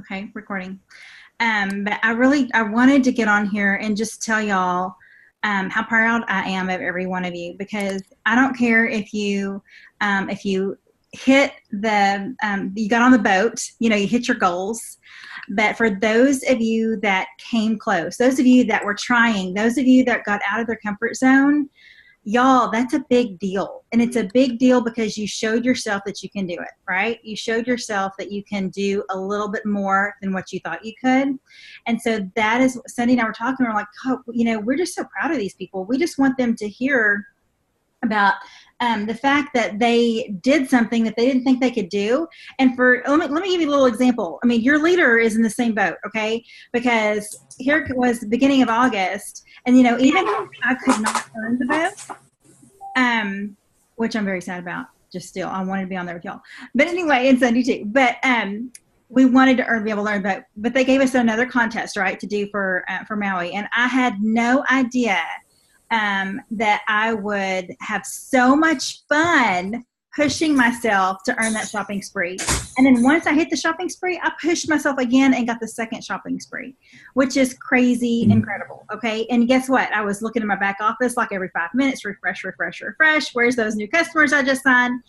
Okay, recording. But I wanted to get on here and just tell y'all how proud I am of every one of you, because I don't care if you hit you got on the boat, you hit your goals. But for those of you that came close, those of you that were trying, those of you that got out of their comfort zone, y'all, that's a big deal. And it's a big deal because you showed yourself that you can do it, right? You showed yourself that you can do a little bit more than what you thought you could. And so that is, Cindy and I were talking, we're like, oh, we're just so proud of these people. We just want them to hear about the fact that they did something that they didn't think they could do. And let me give you a little example. I mean, your leader is in the same boat, okay? Because here was the beginning of August, and even I could not earn the boat, which I'm very sad about. Just still, I wanted to be on there with y'all. But anyway, and Sunday too. But we wanted to be able to learn, but they gave us another contest, right, to do for Maui, and I had no idea that I would have so much fun pushing myself to earn that shopping spree. And then once I hit the shopping spree, I pushed myself again and got the second shopping spree, which is crazy incredible. Okay. And guess what? I was looking in my back office like every 5 minutes, refresh. Where's those new customers I just signed?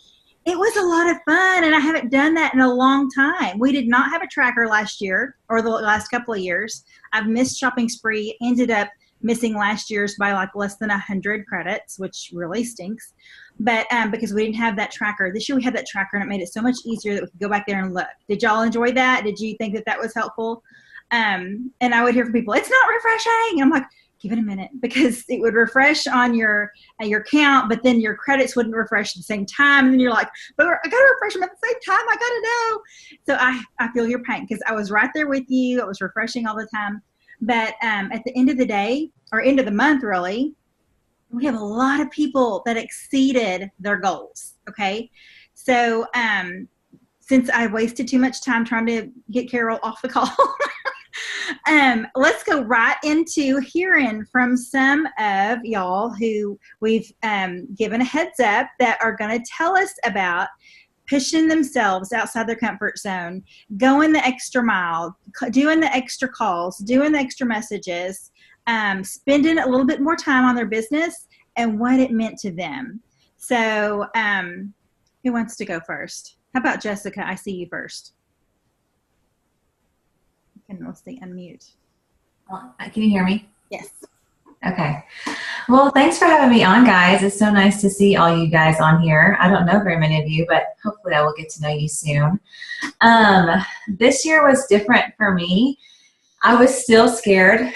It was a lot of fun, and I haven't done that in a long time. We did not have a tracker last year or the last couple of years. I've missed shopping spree, ended up missing last year's by like less than 100 credits, which really stinks. But because we didn't have that tracker. This year we had that tracker, and it made it so much easier that we could go back there and look. Did y'all enjoy that? Did you think that was helpful? And I would hear from people, it's not refreshing. And I'm like, give it a minute, because it would refresh on your count, but then your credits wouldn't refresh at the same time. And then you're like, but I got to refresh them at the same time. I got to know. So I feel your pain, because I was right there with you. It was refreshing all the time. But at the end of the day, or end of the month, really, we have a lot of people that exceeded their goals. Okay. So since I wasted too much time trying to get Carol off the call, let's go right into hearing from some of y'all who we've given a heads up that are going to tell us about pushing themselves outside their comfort zone, going the extra mile, doing the extra calls, doing the extra messages, spending a little bit more time on their business and what it meant to them. So who wants to go first? How about Jessica? I see you first. Let's see, unmute. Can you hear me? Yes. Okay. Well, thanks for having me on, guys. It's so nice to see all you guys on here. I don't know very many of you, but hopefully I will get to know you soon. This year was different for me. I was still scared.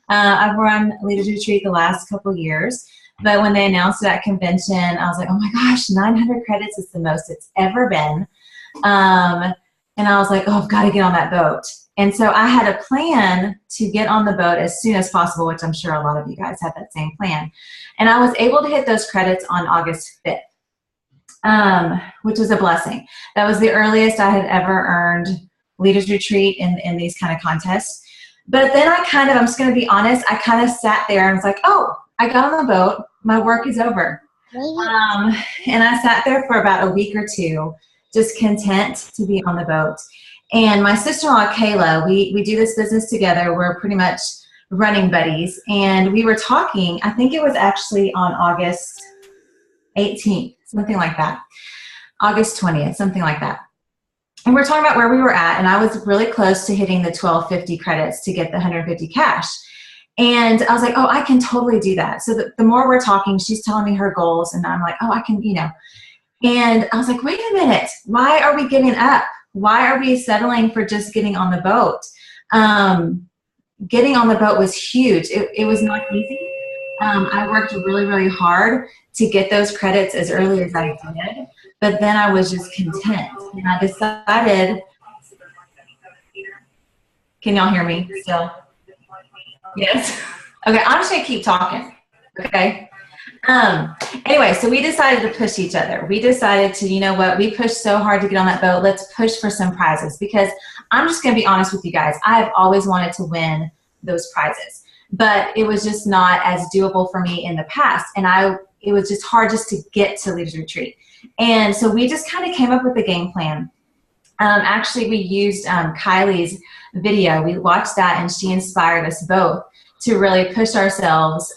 I've run Leaders Retreat the last couple years, but when they announced it at convention, I was like, oh my gosh, 900 credits is the most it's ever been. And I was like, oh, I've got to get on that boat. And so I had a plan to get on the boat as soon as possible, which I'm sure a lot of you guys had that same plan. And I was able to hit those credits on August 5th, which was a blessing. That was the earliest I had ever earned Leaders Retreat in these kind of contests. But then I'm just going to be honest, I kind of sat there and was like, oh, I got on the boat. My work is over. And I sat there for about a week or two, just content to be on the boat. And my sister-in-law, Kayla, we do this business together. We're pretty much running buddies. And we were talking, I think it was actually on August 18th, something like that. August 20th, something like that. And we're talking about where we were at. And I was really close to hitting the 1250 credits to get the 150 cash. And I was like, oh, I can totally do that. So the more we're talking, she's telling me her goals. And I'm like, oh, I can, And I was like, wait a minute, why are we giving up? Why are we settling for just getting on the boat? Getting on the boat was huge. It was not easy. I worked really, really hard to get those credits as early as I did, but then I was just content. And I decided, can y'all hear me still? Yes? Okay, I'm just gonna keep talking, okay? Anyway, so we decided to push each other. We decided to, we pushed so hard to get on that boat. Let's push for some prizes, because I'm just going to be honest with you guys. I have always wanted to win those prizes, but it was just not as doable for me in the past. And it was just hard just to get to Leaders Retreat. And so we just kind of came up with a game plan. Actually, we used Kylie's video. We watched that, and she inspired us both to really push ourselves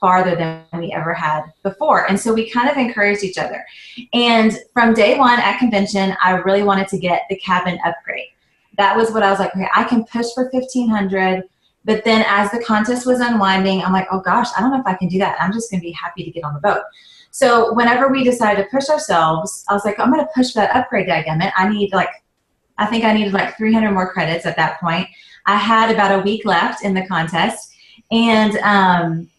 farther than we ever had before. And so we kind of encouraged each other. And from day one at convention, I really wanted to get the cabin upgrade. That was what I was like, okay, I can push for 1,500. But then as the contest was unwinding, I'm like, oh gosh, I don't know if I can do that. I'm just going to be happy to get on the boat. So whenever we decided to push ourselves, I was like, I'm going to push for that upgrade, dadgummit. I think I needed like 300 more credits at that point. I had about a week left in the contest, and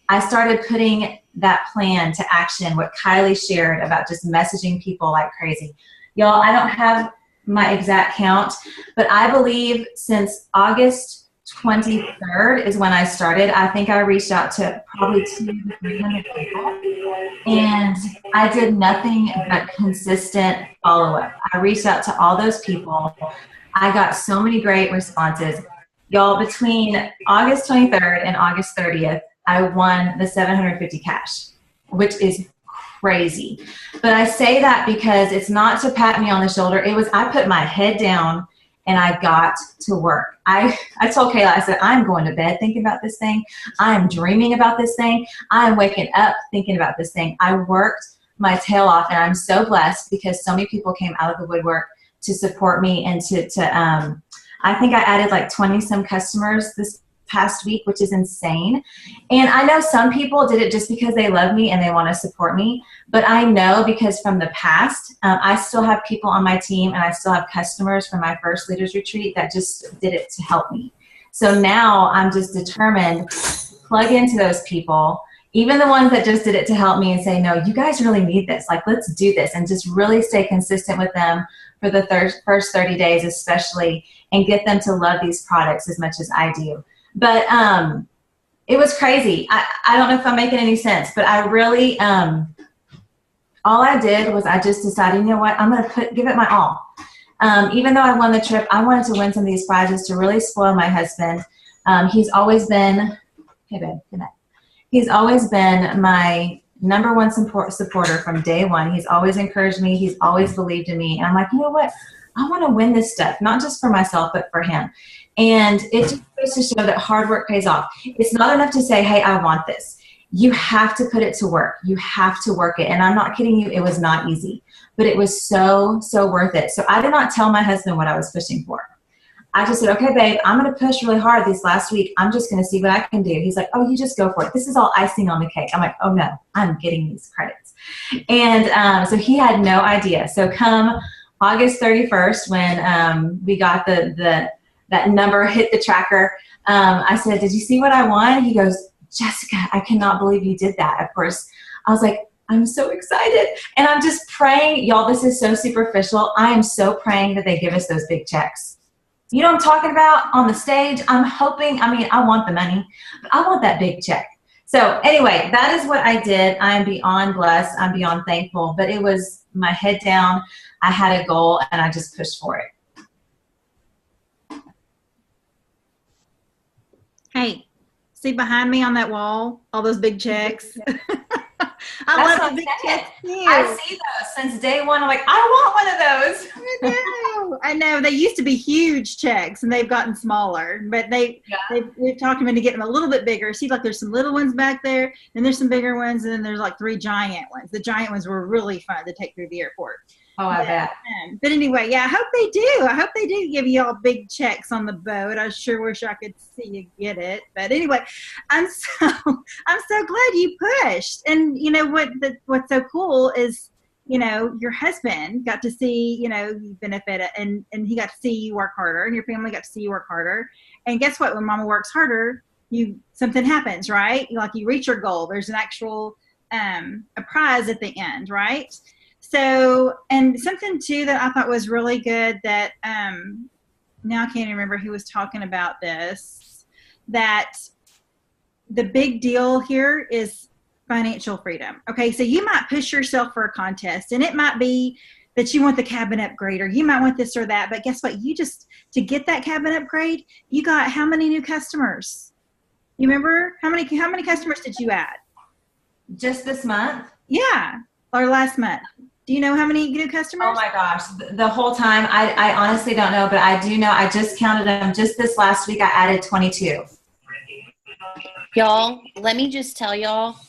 I started putting that plan to action, what Kylie shared about just messaging people like crazy. Y'all, I don't have my exact count, but I believe since August 23rd is when I started. I think I reached out to probably 200 to 300 people, and I did nothing but consistent follow-up. I reached out to all those people. I got so many great responses. Y'all, between August 23rd and August 30th, I won the 750 cash, which is crazy. But I say that because it's not to pat me on the shoulder. It was, I put my head down and I got to work. I told Kayla, I said, I'm going to bed thinking about this thing. I'm dreaming about this thing. I'm waking up thinking about this thing. I worked my tail off, and I'm so blessed because so many people came out of the woodwork to support me and to I think I added like 20 some customers this past week, which is insane. And I know some people did it just because they love me and they want to support me. But I know because from the past, I still have people on my team, and I still have customers from my first leaders retreat that just did it to help me. So now I'm just determined to plug into those people, even the ones that just did it to help me, and say, no, you guys really need this. Like, let's do this, and just really stay consistent with them for the first 30 days especially, and get them to love these products as much as I do. But it was crazy. I don't know if I'm making any sense, but I really, all I did was I just decided, you know what, I'm going to give it my all. Even though I won the trip, I wanted to win some of these prizes to really spoil my husband. He's always been, hey babe, good night. He's always been my number one supporter from day one. He's always encouraged me. He's always believed in me. And I'm like, you know what? I want to win this stuff, not just for myself, but for him. And it just goes to show that hard work pays off. It's not enough to say, hey, I want this. You have to put it to work. You have to work it. And I'm not kidding you. It was not easy, but it was so, so worth it. So I did not tell my husband what I was pushing for. I just said, okay, babe, I'm going to push really hard this last week. I'm just going to see what I can do. He's like, oh, you just go for it. This is all icing on the cake. I'm like, oh no, I'm getting these credits. And so he had no idea. So come August 31st, when we got that number hit the tracker, I said, did you see what I won? He goes, Jessica, I cannot believe you did that. Of course, I was like, I'm so excited. And I'm just praying, y'all, this is so superficial. I am so praying that they give us those big checks. You know what I'm talking about on the stage? I'm hoping, I want the money, but I want that big check. So anyway, that is what I did. I am beyond blessed. I'm beyond thankful, but it was my head down. I had a goal and I just pushed for it. Hey, see behind me on that wall, all those big checks. I love the big checks too. I see those since day one. I'm like, I want one of those. I know. They used to be huge checks, and they've gotten smaller. But we've talked them into getting them a little bit bigger. See, like there's some little ones back there, and there's some bigger ones, and then there's like 3 giant ones. The giant ones were really fun to take through the airport. Oh, I bet. But anyway, yeah, I hope they do. I hope they do give you all big checks on the boat. I sure wish I could see you get it. But anyway, I'm so glad you pushed. And you know what's so cool is, you know, your husband got to see, you know, you benefit and he got to see you work harder, and your family got to see you work harder. And guess what? When mama works harder, something happens, right? Like you reach your goal. There's an actual a prize at the end, right? So, and something too that I thought was really good that now I can't remember who was talking about this, that the big deal here is financial freedom. Okay, so you might push yourself for a contest, and it might be that you want the cabin upgrade, or you might want this or that, but guess what? To get that cabin upgrade, you got how many new customers? You remember? How many customers did you add? Just this month? Yeah, or last month. Do you know how many new Oh customers? my gosh, the whole time, I honestly don't know, but I do know, I just counted them. Just this last week, I added 22. Y'all, let me just tell y'all, Oh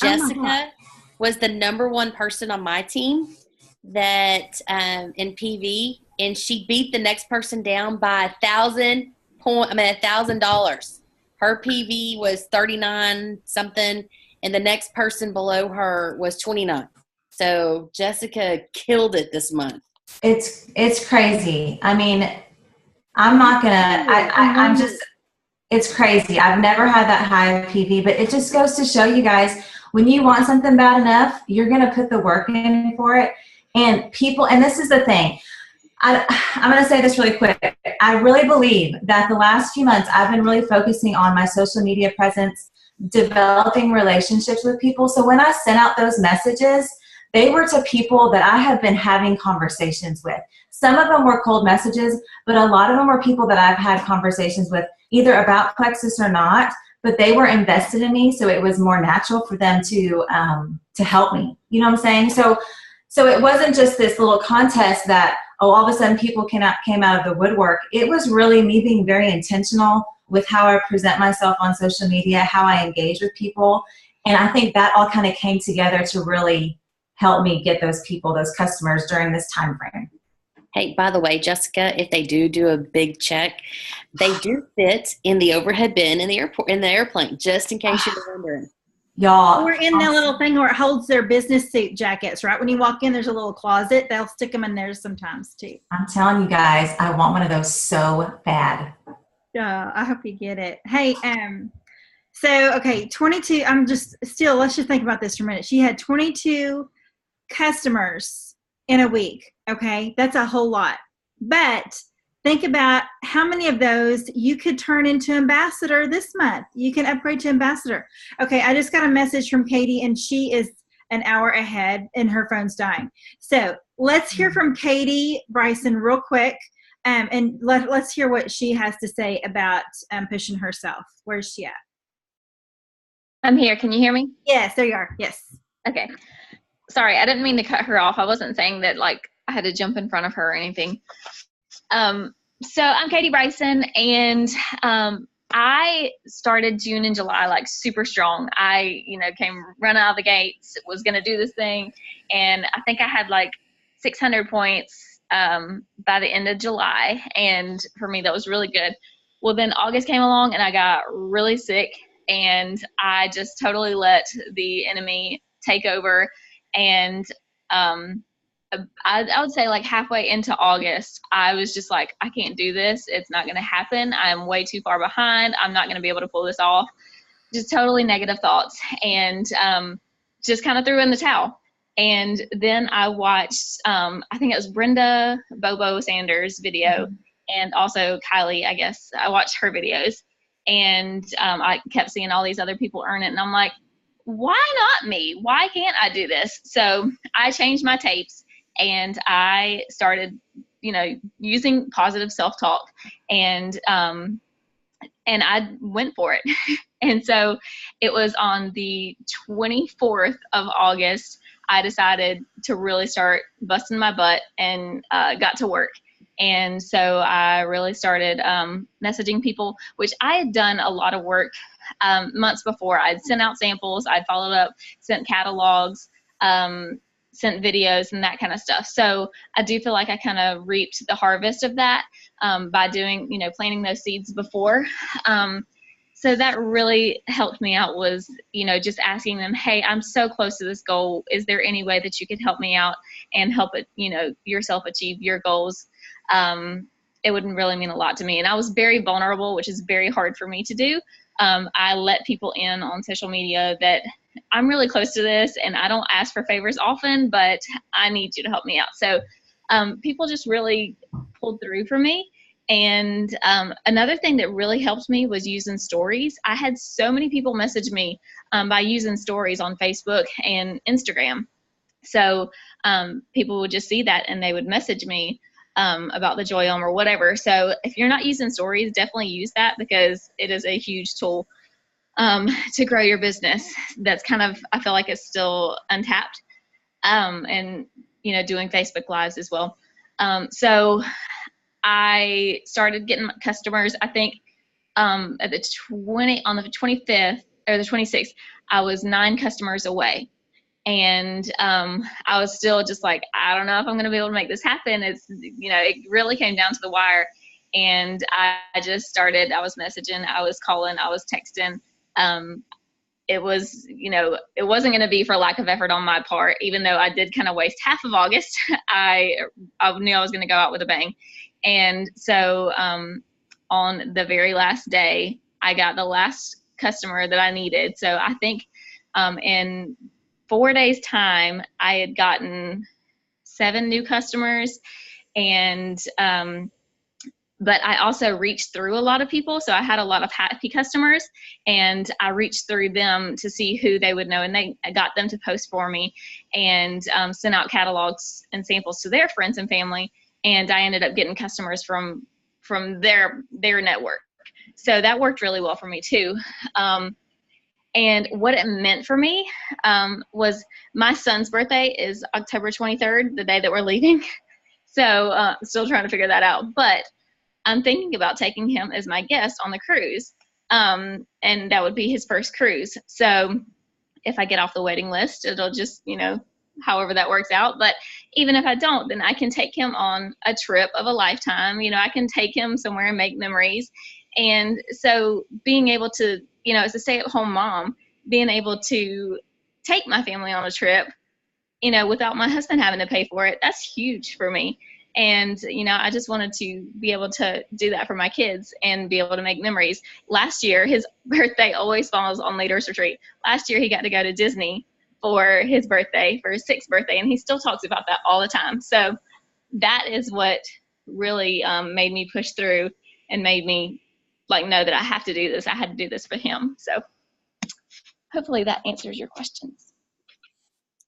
my God. Jessica was the number one person on my team that in PV, and she beat the next person down by $1,000. Her PV was 39 something, and the next person below her was 29. So Jessica killed it this month. It's crazy. I mean, I'm not gonna, I'm just, it's crazy. I've never had that high of PV, but it just goes to show you guys, when you want something bad enough, you're gonna put the work in for it. And people, and this is the thing, I'm going to say this really quick. I really believe that the last few months I've been really focusing on my social media presence, developing relationships with people. So when I sent out those messages, they were to people that I have been having conversations with. Some of them were cold messages, but a lot of them were people that I've had conversations with, either about Plexus or not, but they were invested in me, so it was more natural for them to help me. You know what I'm saying? So it wasn't just this little contest that, oh, all of a sudden people came out of the woodwork. It was really me being very intentional with how I present myself on social media, how I engage with people. And I think that all kind of came together to really help me get those people, those customers during this time frame. Hey, by the way, Jessica, if they do a big check, they do fit in the overhead bin in the airport, in the airplane, just in case you're wondering. Y'all. Or in the little thing where it holds their business suit jackets, right? When you walk in, there's a little closet. They'll stick them in there sometimes too. I'm telling you guys, I want one of those so bad. I hope you get it. Hey, so okay, 22. Let's just think about this for a minute. She had 22 customers in a week. Okay, that's a whole lot. But think about how many of those you could turn into ambassador this month. You can upgrade to ambassador. Okay, I just got a message from Katie, and she is an hour ahead and her phone's dying. So let's hear from Katie Bryson real quick. And let's hear what she has to say about pushing herself. Where's she at? I'm here. Can you hear me? Yes, there you are. Yes. Okay. Sorry, I didn't mean to cut her off. I wasn't saying that like I had to jump in front of her or anything. So I'm Katie Bryson, and I started June and July like super strong. I, came running out of the gates, was going to do this thing, and I think I had like 600 points by the end of July, and for me that was really good. Well, then August came along and I got really sick, and I just totally let the enemy take over, and I would say like halfway into August, I was just like, I can't do this. It's not going to happen. I'm way too far behind. I'm not going to be able to pull this off. Just totally negative thoughts, and just kind of threw in the towel. And then I watched, I think it was Brenda Bobo Sanders' video, and also Kylie, I guess. I watched her videos, and I kept seeing all these other people earn it. And I'm like, why not me? Why can't I do this? So I changed my tapes, and I started, using positive self-talk, and I went for it. And so it was on the 24th of August, I decided to really start busting my butt and got to work. And so I really started messaging people, which I had done a lot of work months before. I'd sent out samples, I'd followed up, sent catalogs, sent videos and that kind of stuff. So I do feel like I kind of reaped the harvest of that by doing, planting those seeds before. So that really helped me out was, just asking them, hey, I'm so close to this goal. Is there any way that you could help me out and help it, yourself achieve your goals? It would really mean a lot to me. And I was very vulnerable, which is very hard for me to do. I let people in on social media that I'm really close to this and I don't ask for favors often, but I need you to help me out. So people just really pulled through for me. And another thing that really helped me was using stories. I had so many people message me by using stories on Facebook and Instagram. So people would just see that and they would message me about the Joyome or whatever. So if you're not using stories, definitely use that because it is a huge tool to grow your business. That's kind of, I feel like it's still untapped. And doing Facebook Lives as well. So I started getting customers. I think on the 25th or the 26th, I was 9 customers away. And I was still just like, I don't know if I'm going to be able to make this happen. It really came down to the wire. And I just started, I was messaging, I was calling, I was texting. It was, it wasn't going to be for lack of effort on my part, even though I did kind of waste half of August. I knew I was going to go out with a bang. And so on the very last day, I got the last customer that I needed. So I think in 4 days' time, I had gotten 7 new customers, and but I also reached through a lot of people. So I had a lot of happy customers, and I reached through them to see who they would know, and I got them to post for me and sent out catalogs and samples to their friends and family. And I ended up getting customers from their network. So that worked really well for me too. And what it meant for me was my son's birthday is October 23rd, the day that we're leaving. So still trying to figure that out. But I'm thinking about taking him as my guest on the cruise. And that would be his first cruise. So if I get off the waiting list, it'll just, however that works out. But even if I don't, then I can take him on a trip of a lifetime. I can take him somewhere and make memories. And so being able to, as a stay-at-home mom, being able to take my family on a trip, without my husband having to pay for it, that's huge for me. And, I just wanted to be able to do that for my kids and be able to make memories. Last year, his birthday always falls on Leaders Retreat. Last year, he got to go to Disney for his birthday, for his 6th birthday, and he still talks about that all the time. So that is what really made me push through and made me know that I have to do this. I had to do this for him. So hopefully that answers your questions.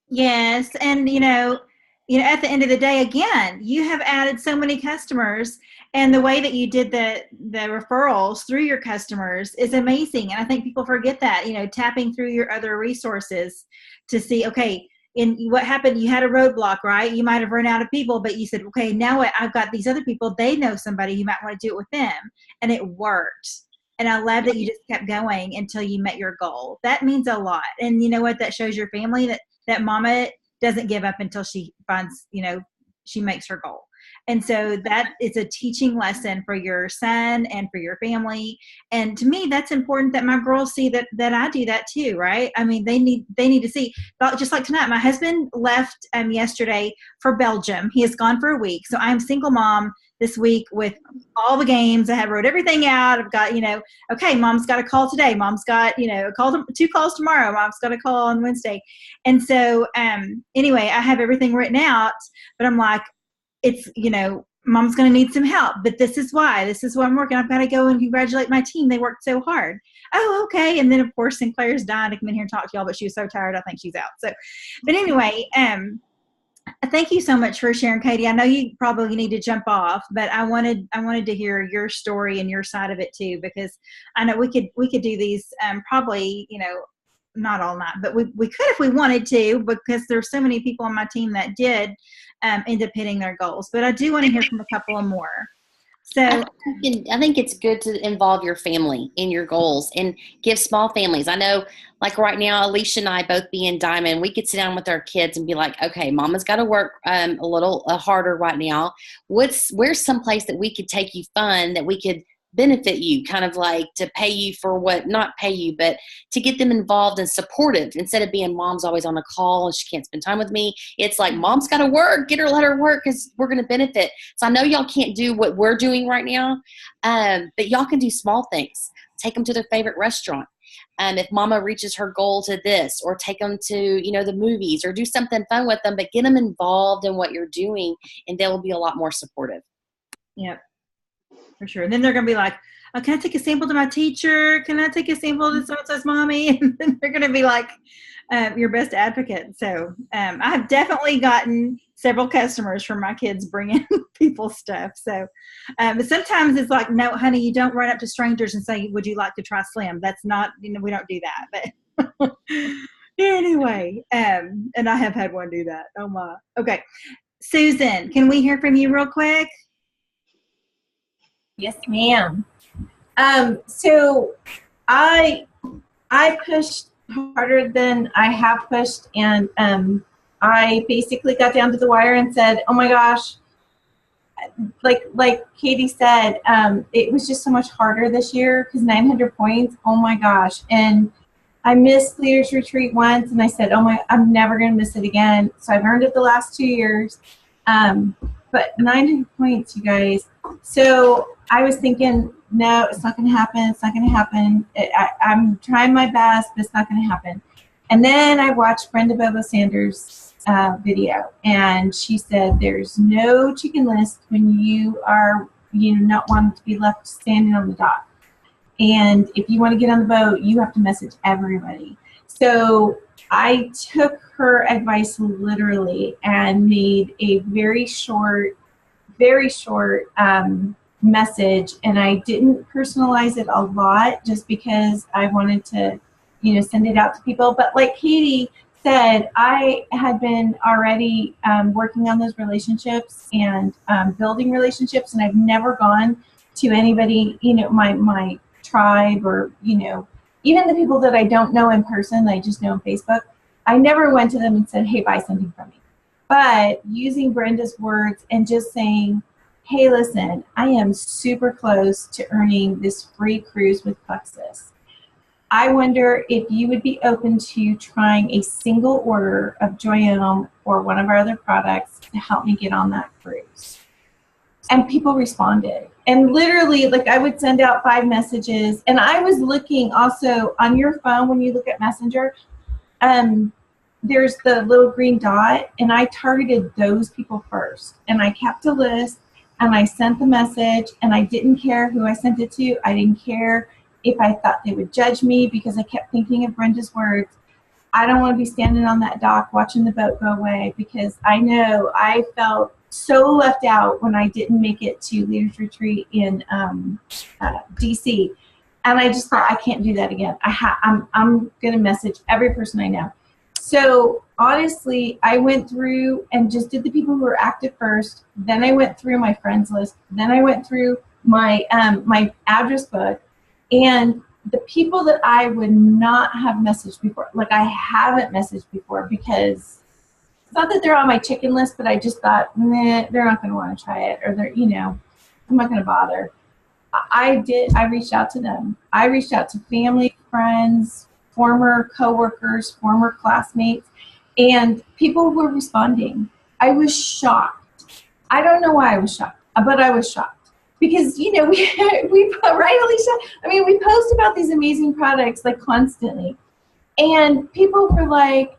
Yes. And, at the end of the day, again, you have added so many customers, and the way that you did the referrals through your customers is amazing. And I think people forget that, tapping through your other resources to see, okay, and what happened, you had a roadblock, right? You might have run out of people, but you said, okay, now I've got these other people. They know somebody. You might want to do it with them. And it worked. And I love that you just kept going until you met your goal. That means a lot. And you know what? That shows your family that mama doesn't give up until she finds, she makes her goal. And so that is a teaching lesson for your son and for your family. And to me, that's important that my girls see that I do that too, right? I mean, they need to see. Just like tonight, my husband left yesterday for Belgium. He has gone for a week. So I'm single mom this week with all the games. I have wrote everything out. I've got, okay, mom's got a call today. Mom's got, 2 calls tomorrow. Mom's got a call on Wednesday. And so anyway, I have everything written out, but I'm like, it's, mom's going to need some help, but this is why I'm working. I've got to go and congratulate my team. They worked so hard. Oh, okay. And then of course, Sinclair's dying to come in here and talk to y'all, but she was so tired. I think she's out. So, but anyway, thank you so much for sharing, Katie. I know you probably need to jump off, but I wanted to hear your story and your side of it too, because I know we could do these probably, not all night, but we could if we wanted to, because there's so many people on my team that did end up hitting their goals. But I do want to hear from a couple more. So I think it's good to involve your family in your goals and give small families. I know, like right now, Alicia and I both being Diamond, we could sit down with our kids and be like, okay, mama's got to work a little harder right now. Where's some place that we could take you fun, that we could benefit you, kind of like to pay you for what, not pay you, but to get them involved and supportive, instead of being mom's always on a call and she can't spend time with me. It's like, mom's got to work, let her work, because we're going to benefit. So I know y'all can't do what we're doing right now, but y'all can do small things. Take them to their favorite restaurant. If mama reaches her goal to this, or take them to, the movies, or do something fun with them, but get them involved in what you're doing, and they will be a lot more supportive. Yep. For sure. And then they're going to be like, oh, can I take a sample to my teacher? Can I take a sample to so-and-so's mommy? And then they're going to be like your best advocate. So I have definitely gotten several customers from my kids bringing people stuff. So but sometimes it's like, no, honey, you don't run up to strangers and say, would you like to try Slim? That's not, we don't do that. But Anyway, and I have had one do that. Oh my. Okay. Susan, can we hear from you real quick? Yes, ma'am. So I pushed harder than I have pushed, and I basically got down to the wire and said, "Oh my gosh!" Like Katie said, it was just so much harder this year because 900 points. Oh my gosh! And I missed Leaders Retreat once, and I said, "Oh my, I'm never going to miss it again." So I've earned it the last 2 years, but 900 points, you guys. So I was thinking, no, it's not going to happen. It's not going to happen. I'm trying my best, but it's not going to happen. And then I watched Brenda Bobo Sanders' video, and she said, "There's no chicken list when you are, not wanting to be left standing on the dock. And if you want to get on the boat, you have to message everybody." So I took her advice literally and made a very short message, and I didn't personalize it a lot just because I wanted to, send it out to people. But like Katie said, I had been already working on those relationships and building relationships, and I've never gone to anybody, my tribe, or even the people that I don't know in person, I just know on Facebook. I never went to them and said, "Hey, buy something from me." But using Brenda's words and just saying, "Hey, listen, I am super close to earning this free cruise with Plexus. I wonder if you would be open to trying a single order of Joyum or one of our other products to help me get on that cruise." And people responded. And literally, I would send out 5 messages. And I was looking also on your phone when you look at Messenger, there's the little green dot, and I targeted those people first. And I kept a list, and I sent the message, and I didn't care who I sent it to. I didn't care if I thought they would judge me, because I kept thinking of Brenda's words. I don't want to be standing on that dock watching the boat go away, because I know I felt so left out when I didn't make it to Leaders Retreat in DC. And I just thought, I can't do that again. I'm going to message every person I know. So honestly, I went through and just did the people who were active first. Then I went through my friends list. Then I went through my my address book, and the people that I would not have messaged before, I haven't messaged before, because it's not that they're on my chicken list, but I just thought, nah, they're not going to want to try it, or I'm not going to bother. I reached out to them. I reached out to family, friends, former coworkers, former classmates, and people were responding. I was shocked. I don't know why I was shocked, but I was shocked. Because, we right, Alicia? I mean, we post about these amazing products constantly. And people were like,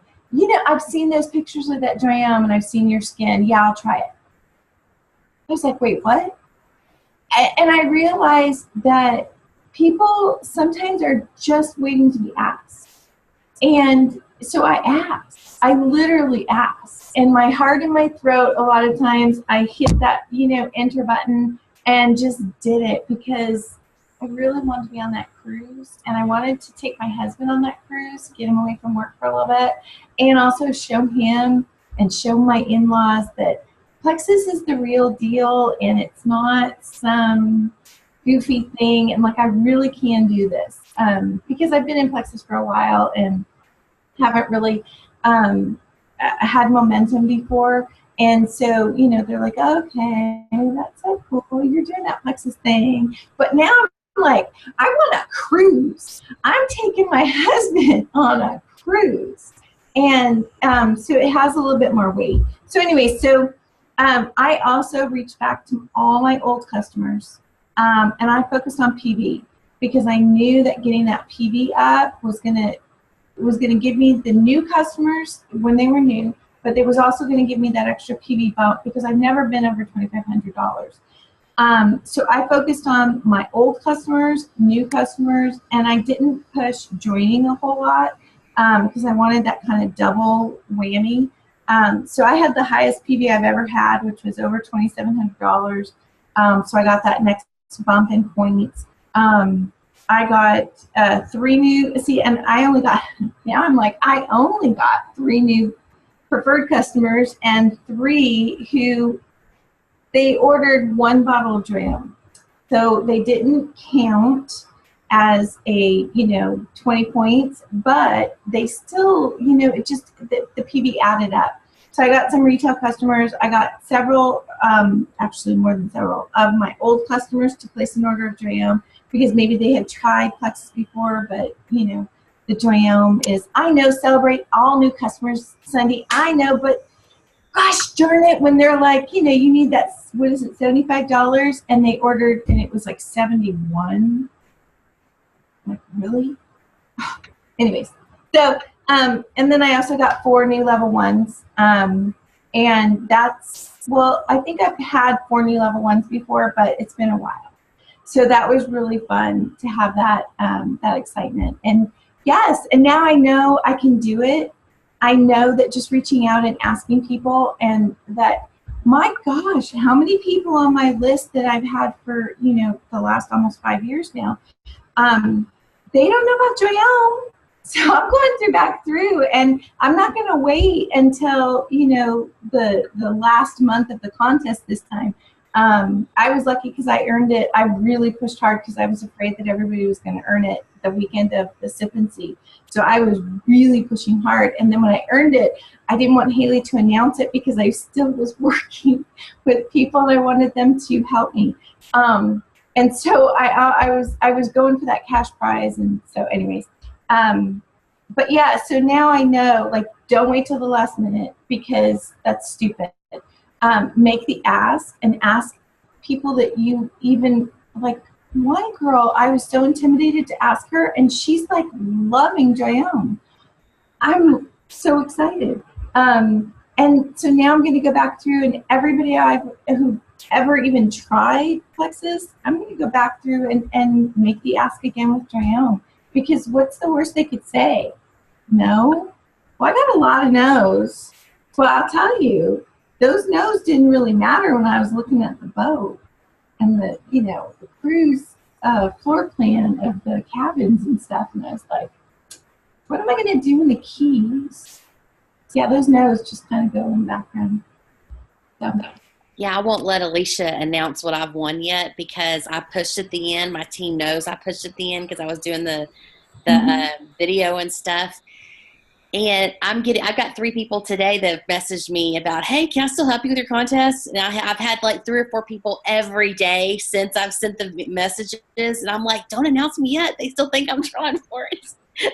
"I've seen those pictures of that Joyum, and I've seen your skin. Yeah, I'll try it." I was like, "Wait, what?" And I realized that people sometimes are just waiting to be asked. And so I asked. I literally asked. And my heart in my throat, a lot of times, I hit that, enter button and just did it, because I really wanted to be on that cruise. And I wanted to take my husband on that cruise, get him away from work for a little bit, and also show him and show my in-laws that Plexus is the real deal, and it's not some goofy thing, and I really can do this, because I've been in Plexus for a while and haven't really had momentum before. And so, they're like, "Okay, that's so cool. You're doing that Plexus thing." But now I'm like, I want a cruise. I'm taking my husband on a cruise. And so it has a little bit more weight. So anyway, I also reached back to all my old customers, and I focused on PV, because I knew that getting that PV up was gonna give me the new customers when they were new, but it was also gonna give me that extra PV bump, because I've never been over $2,500. So I focused on my old customers, new customers, and I didn't push joining a whole lot, because I wanted that kind of double whammy. So I had the highest PV I've ever had, which was over $2,700. So I got that next bump in points. I got 3 new, see, and I only got, now I'm like, I only got 3 new preferred customers and 3 who they ordered 1 bottle of Dram. So they didn't count as a, 20 points, but they still, it just, the PV added up. So I got some retail customers. I got several, actually more than several, of my old customers to place an order of Dram because maybe they had tried Plexus before, but, the Dram is, I know, celebrate all new customers Sunday. I know, but gosh darn it, when they're like, you need that, what is it, $75, and they ordered, and it was like 71. Like, really? Anyways, so, and then I also got 4 new level 1s. And that's, well, I think I've had 4 new level 1s before, but it's been a while. So that was really fun to have that, that excitement. And yes, and now I know I can do it. I know that just reaching out and asking people, and that, my gosh, how many people on my list that I've had for, the last almost 5 years now, they don't know about Joyelle. So I'm going back through, and I'm not going to wait until, the last month of the contest this time. I was lucky because I earned it. I really pushed hard because I was afraid that everybody was going to earn it the weekend of the Sip and See. So I was really pushing hard. And then when I earned it, I didn't want Haley to announce it because I still was working with people and I wanted them to help me. And so I was going for that cash prize. And so anyways, but yeah, so now I know, like, don't wait till the last minute because that's stupid. Make the ask and ask people that you even, like, one girl, I was so intimidated to ask her, and she's like loving Joyelle. I'm so excited. And so now I'm going to go back through, and everybody who ever even tried Plexus, I'm going to go back through and make the ask again with Joyelle, because what's the worst they could say? No? Well, I got a lot of no's. Well, I'll tell you, those no's didn't really matter when I was looking at the boat and the, the cruise floor plan of the cabins and stuff. And I was like, what am I going to do in the Keys? Yeah, those no's just kind of go in the background. So. Yeah, I won't let Alicia announce what I've won yet because I pushed at the end. My team knows I pushed at the end because I was doing the video and stuff. And I've got 3 people today that have messaged me about, hey, can I still help you with your contest? And I've had like 3 or 4 people every day since I've sent the messages. And I'm like, don't announce me yet. They still think I'm trying for it.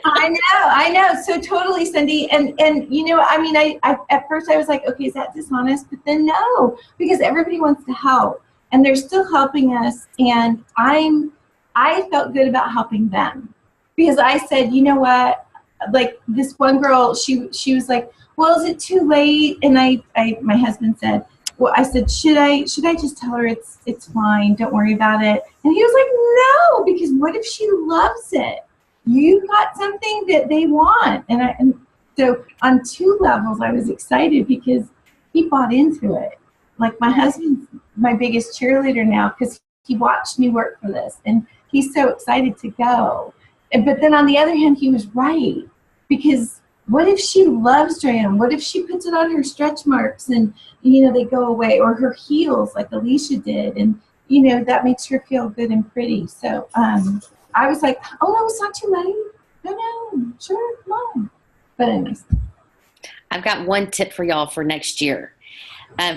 I know. So totally, Cindy. And I mean, I at first I was like, okay, is that dishonest? But then no, because everybody wants to help and they're still helping us. And I felt good about helping them because I said, you know what? Like this one girl, she was like, well, is it too late? And my husband said, well, I said, should I just tell her it's fine, don't worry about it? And he was like, no, because what if she loves it? You got something that they want. And so on 2 levels, I was excited because he bought into it. Like my husband's my biggest cheerleader now because he watched me work for this and he's so excited to go. But then on the other hand, he was right. Because what if she loves Joyelle? What if she puts it on her stretch marks and, they go away, or her heels like Alicia did, and, that makes her feel good and pretty. So I was like, oh, no, it's not too late. No, sure, come on. But anyways. I've got one tip for y'all for next year.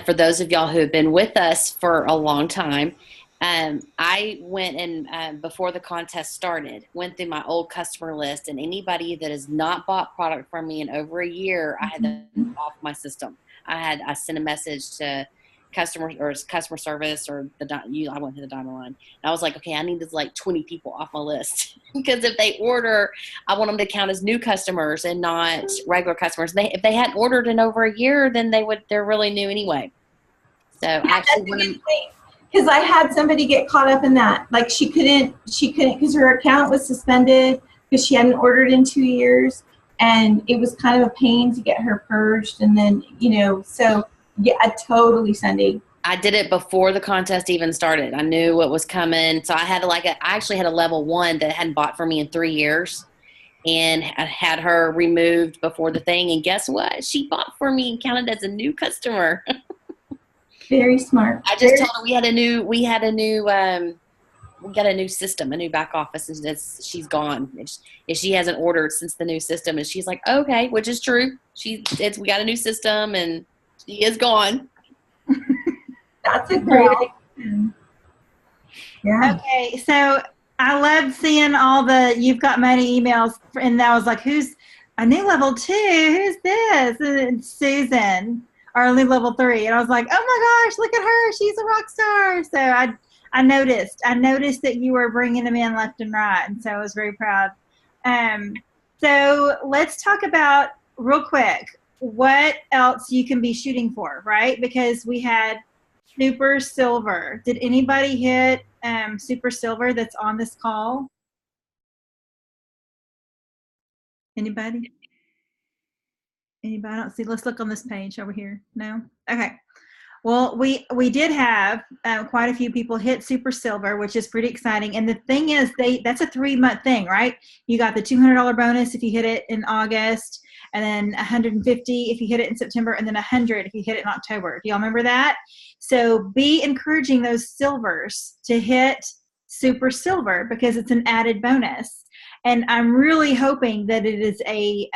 For those of y'all who have been with us for a long time, I went and before the contest started, went through my old customer list, and anybody that has not bought product from me in over a year, I had them off my system. I sent a message to customer service or I went to the Diamond Line. And I was like, okay, I need like 20 people off my list because if they order, I want them to count as new customers and not regular customers. If they hadn't ordered in over a year, then they're really new anyway. So yeah, actually, because I had somebody get caught up in that. Like she couldn't because her account was suspended because she hadn't ordered in 2 years, and it was kind of a pain to get her purged. And then so yeah, totally, Cindy. I did it before the contest even started. I knew what was coming. So I had I actually had a level 1 that hadn't bought for me in 3 years, and I had her removed before the thing. And guess what? She bought for me and counted as a new customer. Very smart. I just told her we got a new system, a new back office, and she's gone. If she hasn't ordered since the new system, and she's like, okay, which is true. We got a new system, and she is gone. That's a great idea. Yeah. Okay, so I loved seeing all the "You've Got Money" emails, and I was like, "Who's a new level 2? Who's this?" And it's Susan, our new level 3, and I was like, "Oh my gosh, look at her! She's a rock star!" So I noticed that you were bringing them in left and right, and so I was very proud. So let's talk about real quick what else you can be shooting for, right? Because we had Super Silver. Did anybody hit Super Silver that's on this call? Anybody? I don't see. Let's look on this page over here. No? Okay. Well, we did have quite a few people hit Super Silver, which is pretty exciting. And the thing is, that's a 3-month thing, right? You got the $200 bonus if you hit it in August, and then $150 if you hit it in September, and then $100 if you hit it in October. Do y'all remember that? So be encouraging those silvers to hit Super Silver because it's an added bonus. And I'm really hoping that it is a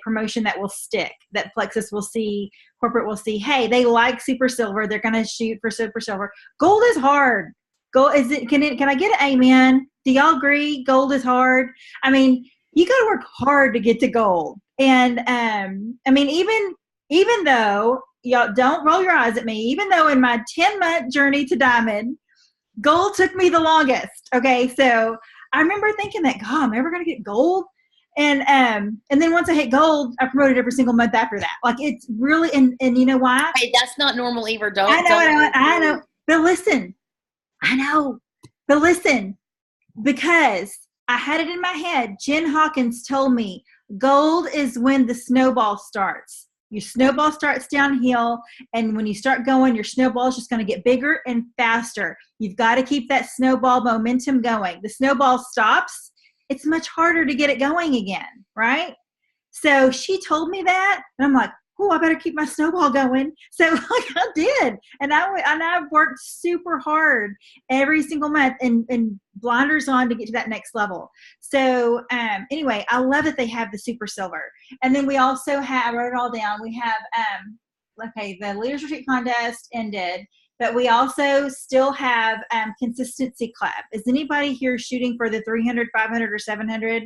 promotion that will stick, that Plexus will see, corporate will see, hey, they like Super Silver, they're going to shoot for Super Silver. Gold is hard. Can I get an amen? Do y'all agree? Gold is hard. I mean, you got to work hard to get to gold. And I mean, even though, y'all don't roll your eyes at me, even though in my 10-month journey to diamond, gold took me the longest. Okay, so I remember thinking that, God, I'm never going to get gold. And then once I hit gold, I promoted every single month after that. Like, it's really, and you know why? Hey, that's not normal either. I know. But listen, because I had it in my head. Jen Hawkins told me gold is when the snowball starts. Your snowball starts downhill, and when you start going, your snowball is just going to get bigger and faster. You've got to keep that snowball momentum going. The snowball stops, it's much harder to get it going again, right? So she told me that, and I'm like, oh, I better keep my snowball going. So I did, and I've worked super hard every single month and blinders on to get to that next level. So anyway, I love that they have the Super Silver. And then we also have, I wrote it all down, we have, the Leaders Retreat contest ended, but we also still have Consistency Club. Is anybody here shooting for the 300, 500, or 700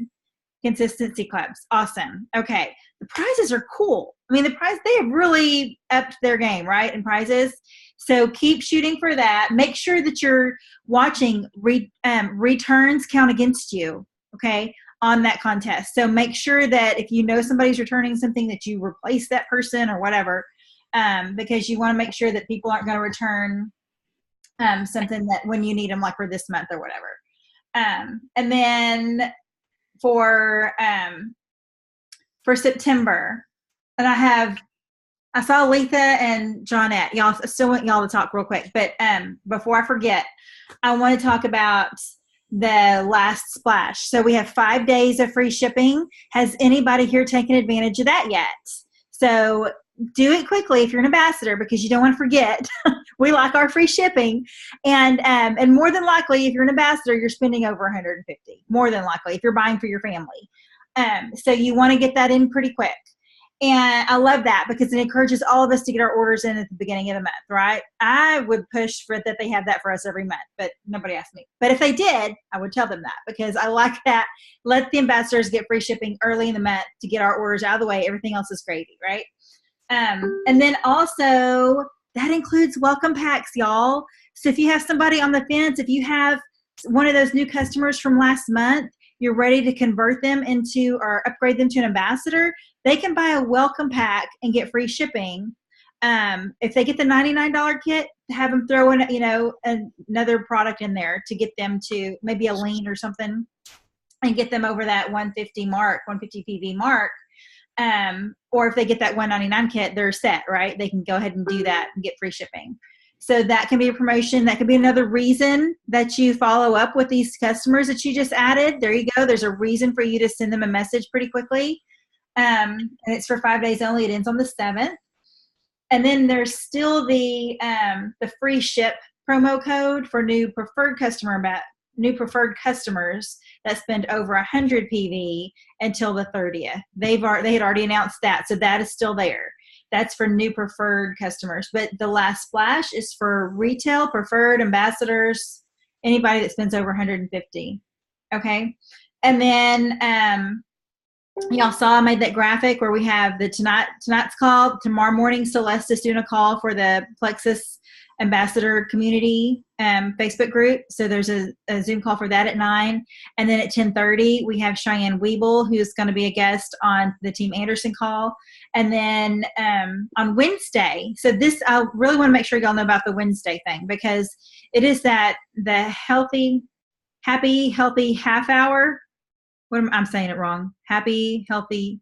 Consistency Clubs? Awesome. Okay. The prizes are cool. I mean, they have really upped their game, right? In prizes. So keep shooting for that. Make sure that you're watching returns count against you, okay, on that contest. So make sure that if you know somebody's returning something, that you replace that person or whatever, because you want to make sure that people aren't going to return something that when you need them, like for this month or whatever. And then for September, and I saw Letha and Johnette. Y'all, I still want y'all to talk real quick, but before I forget, I want to talk about the last splash. So we have 5 days of free shipping. Has anybody here taken advantage of that yet? So do it quickly if you're an ambassador, because you don't want to forget. We like our free shipping, and more than likely, if you're an ambassador, you're spending over $150. More than likely, if you're buying for your family. So you want to get that in pretty quick. And I love that because it encourages all of us to get our orders in at the beginning of the month, right? I would push for that they have that for us every month, but nobody asked me. But if they did, I would tell them that because I like that. Let the ambassadors get free shipping early in the month to get our orders out of the way. Everything else is gravy, right? And then also that includes welcome packs, y'all. So if you have somebody on the fence, if you have one of those new customers from last month, you're ready to convert them into or upgrade them to an ambassador, they can buy a welcome pack and get free shipping. If they get the $99 kit, have them throw in, another product in there to get them to maybe a lean or something and get them over that 150 PV mark. Or if they get that $199 kit, they're set, right? They can go ahead and do that and get free shipping. So that can be a promotion. That could be another reason that you follow up with these customers that you just added. There you go. There's a reason for you to send them a message pretty quickly. And it's for 5 days only. It ends on the 7th. And then there's still the free ship promo code for new preferred customers that spend over 100 PV until the 30th. They had already announced that, so that is still there. That's for new preferred customers. But the last splash is for retail, preferred, ambassadors, anybody that spends over 150. Okay. And then y'all saw I made that graphic where we have the tonight's call. Tomorrow morning, Celeste is doing a call for the Plexus Ambassador Community Facebook group. So there's a Zoom call for that at 9. And then at 10:30, we have Cheyenne Weeble, who's going to be a guest on the Team Anderson call. And then on Wednesday, so this, I really want to make sure y'all know about the Wednesday thing, because it is the happy, healthy half hour. I'm saying it wrong. Happy, healthy.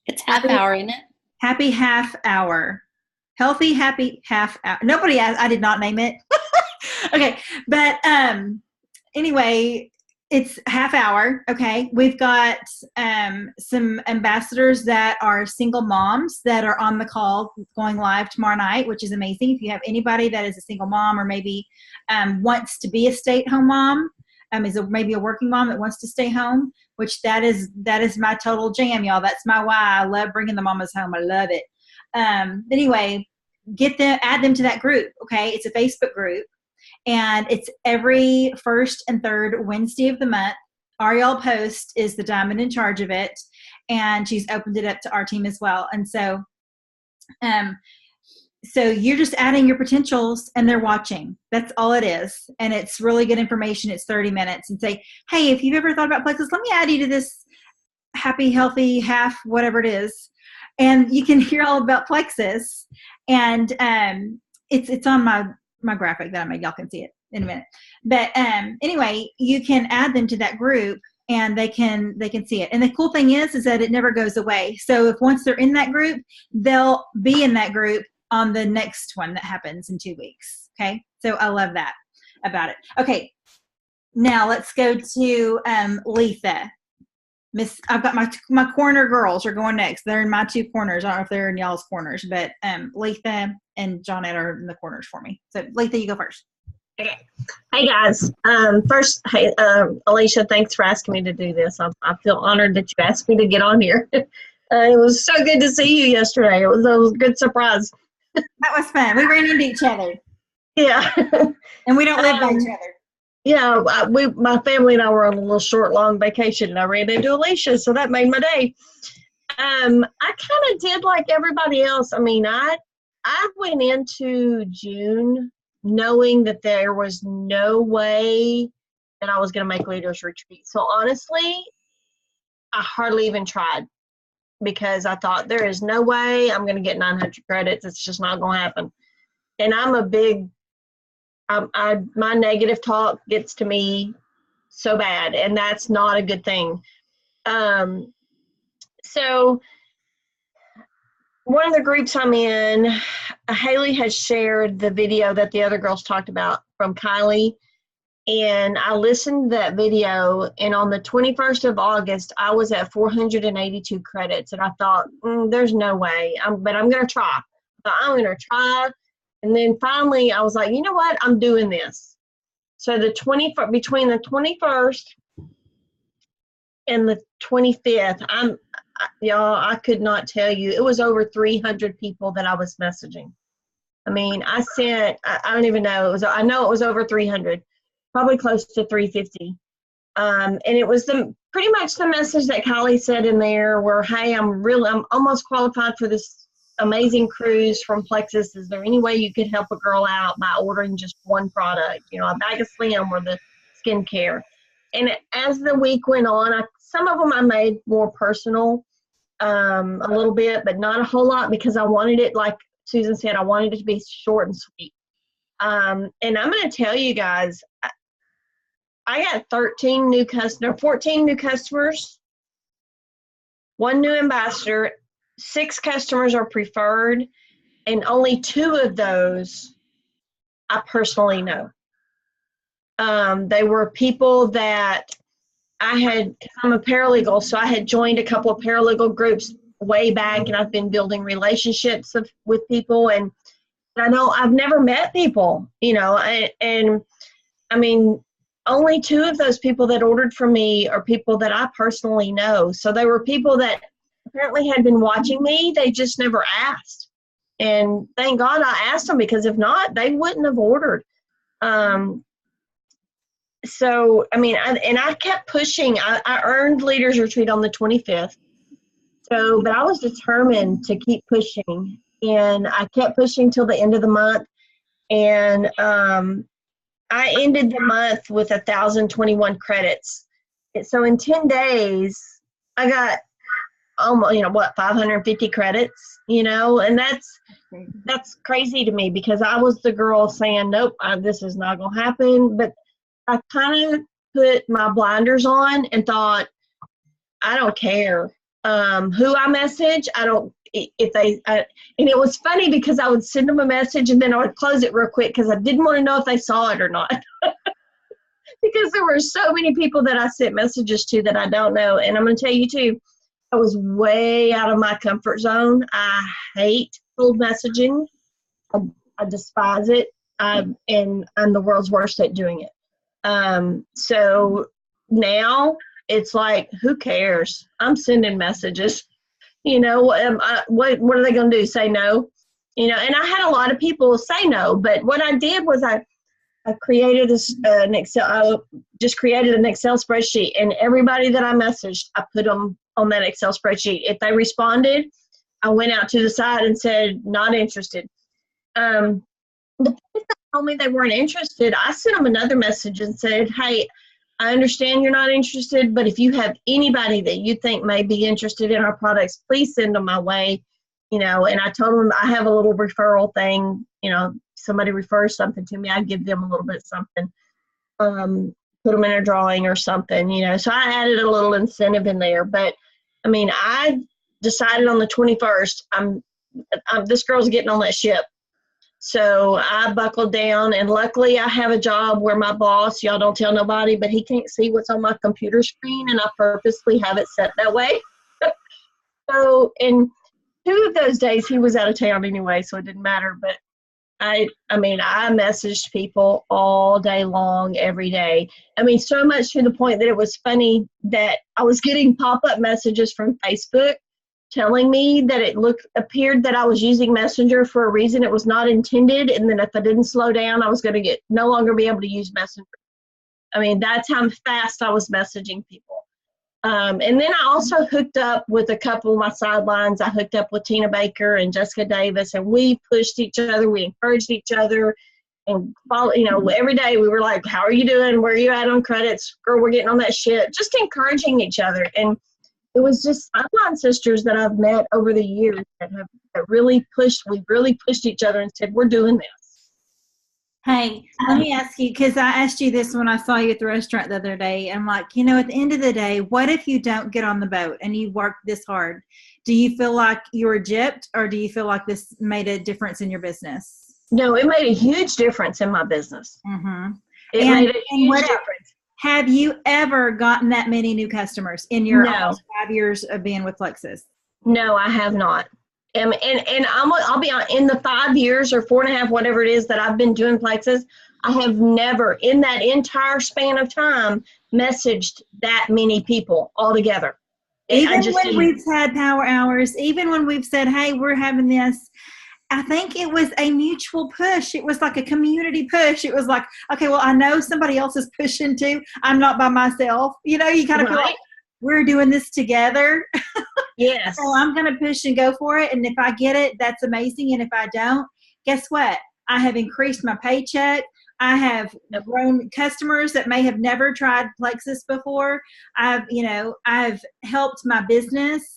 It's half hour, isn't it? Happy half hour. Healthy, happy half hour. Nobody asked. I did not name it. Okay. But anyway, it's half hour. Okay. We've got some ambassadors that are single moms that are on the call going live tomorrow night, which is amazing. If you have anybody that is a single mom or maybe wants to be a stay-at-home mom, maybe a working mom that wants to stay home, which that is my total jam, y'all. That's my why. I love bringing the mamas home. I love it. Anyway, add them to that group. Okay. It's a Facebook group, and it's every first and third Wednesday of the month. Ariel Post is the diamond in charge of it, and she's opened it up to our team as well. And so you're just adding your potentials and they're watching. That's all it is. And it's really good information. It's 30 minutes, and say, hey, if you've ever thought about Plexus, let me add you to this happy, healthy, half, whatever it is. And you can hear all about Plexus. And it's on my graphic that I made. Y'all can see it in a minute. But anyway, you can add them to that group, and they can see it. And the cool thing is that it never goes away. So if once they're in that group, they'll be in that group on the next one that happens in 2 weeks. Okay. So I love that about it. Okay. Now let's go to Letha. I've got my corner girls are going next. They're in my 2 corners. I don't know if they're in y'all's corners, but Letha and Johnette are in the corners for me. So Letha, you go first. Okay. Hey guys. First, hey, Alicia, thanks for asking me to do this. I feel honored that you asked me to get on here. It was so good to see you yesterday. It was a good surprise. That was fun. We ran into each other. Yeah. And we don't live by each other. Yeah, my family and I were on a little short, long vacation, and I ran into Alicia, so that made my day. I kind of did like everybody else. I mean, I went into June knowing that there was no way that I was going to make Leaders Retreat. So honestly, I hardly even tried, because I thought there is no way I'm going to get 900 credits. It's just not going to happen. And I'm a big, my negative talk gets to me so bad, and that's not a good thing. So one of the groups I'm in, Haley has shared the video that the other girls talked about from Kylie. And I listened to that video, and on the 21st of August, I was at 482 credits. And I thought, there's no way, but I'm going to try. I'm going to try. And then finally, I was like, you know what? I'm doing this. So between the 21st and the 25th, y'all, I could not tell you. It was over 300 people that I was messaging. I mean, I don't even know. I know it was over 300. Probably close to 350. And it was pretty much the message that Kylie said in there where, hey, I'm almost qualified for this amazing cruise from Plexus. Is there any way you could help a girl out by ordering just one product, a bag of Slim or the skincare? And as the week went on, some of them I made more personal a little bit, but not a whole lot, because I wanted it, like Susan said, I wanted it to be short and sweet. And I'm going to tell you guys, I got 14 new customers, 1 new ambassador, 6 customers are preferred, and only 2 of those I personally know. They were people that I'm a paralegal, so I had joined a couple of paralegal groups way back, and I've been building relationships with people, and I know I've never met people, and I mean, only 2 of those people that ordered from me are people that I personally know. So they were people that apparently had been watching me. They just never asked. And thank God I asked them, because if not, they wouldn't have ordered. So, I mean, I kept pushing. I earned Leaders Retreat on the 25th. So, but I was determined to keep pushing. And I kept pushing till the end of the month. And I ended the month with 1,021 credits. So in 10 days, I got almost, 550 credits, and that's crazy to me, because I was the girl saying, nope, this is not going to happen. But I kind of put my blinders on and thought, I don't care who I message. I don't, if they, and it was funny because I would send them a message and then I would close it real quick because I didn't want to know if they saw it or not. Because there were so many people that I sent messages to that I don't know. And I'm going to tell you too, I was way out of my comfort zone. I hate cold messaging. I despise it. And I'm the world's worst at doing it. So now it's like, who cares? I'm sending messages. What are they going to do? Say no? And I had a lot of people say no, but what I did was I created an Excel. I just created an Excel spreadsheet, and everybody that I messaged, I put them on that Excel spreadsheet. If they responded, I went out to the side and said, not interested. The people that told me they weren't interested, I sent them another message and said, hey, I understand you're not interested, but if you have anybody that you think may be interested in our products, please send them my way. And I told them I have a little referral thing. Somebody refers something to me, I give them a little bit of something, put them in a drawing or something, So I added a little incentive in there. But, I mean, I decided on the 21st, this girl's getting on that ship. So I buckled down, and luckily I have a job where my boss, y'all don't tell nobody, but he can't see what's on my computer screen, and I purposely have it set that way. So in 2 of those days, he was out of town anyway, so it didn't matter. But I messaged people all day long, every day. I mean, so much to the point that it was funny that I was getting pop-up messages from Facebook telling me that it appeared that I was using Messenger for a reason it was not intended, and then if I didn't slow down, I was going to no longer be able to use Messenger. I mean, that's how fast I was messaging people. And then I also hooked up with a couple of my sidelines. I hooked up with Tina Baker and Jessica Davis, and we pushed each other. We encouraged each other, and every day we were like, how are you doing? Where are you at on credits? Girl, we're getting on that shit. Just encouraging each other. And it was just sideline sisters that I've met over the years that really pushed. We really pushed each other and said, we're doing this. Hey, let me ask you, because I asked you this when I saw you at the restaurant the other day. I'm like, at the end of the day, what if you don't get on the boat and you work this hard? Do you feel like you were gypped, or do you feel like this made a difference in your business? No, it made a huge difference in my business. Mm-hmm. It made a huge difference. Have you ever gotten that many new customers in your almost 5 years of being with Plexus? No, I have not. And I'll be honest, in the 5 years or 4.5, whatever it is that I've been doing Plexus, I have never, in that entire span of time, messaged that many people all together. Even when we've had power hours, even when we've said, hey, we're having this, I think it was a mutual push. It was like a community push. It was like, okay, well, I know somebody else is pushing too. I'm not by myself. You kind of feel like we're doing this together. Yes. So I'm going to push and go for it. And if I get it, that's amazing. And if I don't, guess what? I have increased my paycheck. I have grown customers that may have never tried Plexus before. I've helped my business.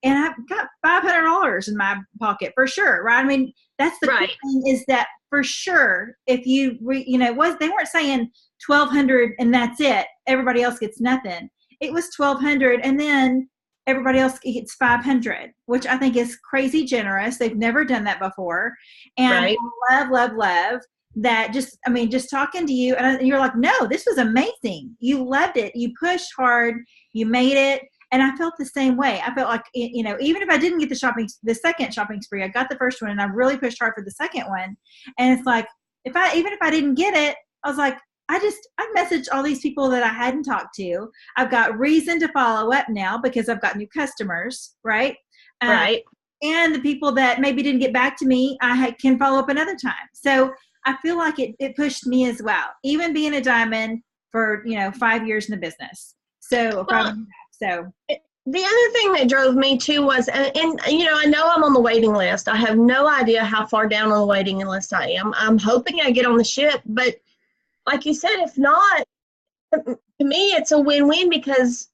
And I've got $500 in my pocket for sure, right? I mean, that's the right. Cool thing is that for sure, if you, they weren't saying 1,200 and that's it. Everybody else gets nothing. It was 1,200 and then everybody else gets 500, which I think is crazy generous. They've never done that before. And right. love, love, love that just, I mean, just talking to you, and you're like, no, this was amazing. You loved it. You pushed hard. You made it. And I felt the same way. I felt like, you know, even if I didn't get the second shopping spree, I got the first one and I really pushed hard for the second one. And it's like, even if I didn't get it, I was like, I messaged all these people that I hadn't talked to. I've got reason to follow up now because I've got new customers, right? Right. And the people that maybe didn't get back to me, can follow up another time. So I feel like it pushed me as well, even being a diamond for, 5 years in the business. So, so the other thing that drove me too was, and I know I'm on the waiting list. I have no idea how far down on the waiting list I am. I'm hoping I get on the ship, but like you said, if not, to me, it's a win-win because